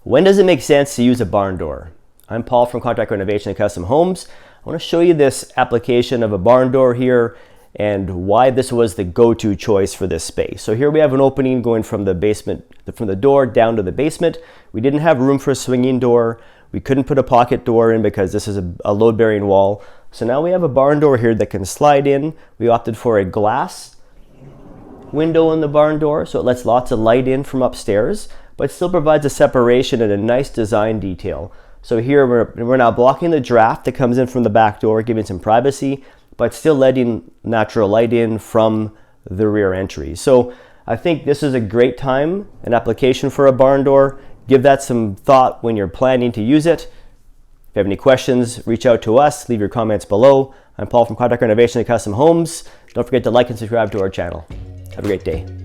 When does it make sense to use a barn door? I'm Paul from Contract Renovation and Custom Homes. I want to show you this application of a barn door here and why this was the go-to choice for this space. So here we have an opening going from the basement, from the door down to the basement. We didn't have room for a swinging door. We couldn't put a pocket door in because this is a load-bearing wall. So now we have a barn door here that can slide in. We opted for a glass window in the barn door, so it lets lots of light in from upstairs, but still provides a separation and a nice design detail. So here we're now blocking the draft that comes in from the back door, giving some privacy, but still letting natural light in from the rear entry. So I think this is a great time, an application for a barn door. Give that some thought when you're planning to use it. If you have any questions, reach out to us, leave your comments below. I'm Paul from Contract Renovation and Custom Homes. Don't forget to like and subscribe to our channel. Have a great day.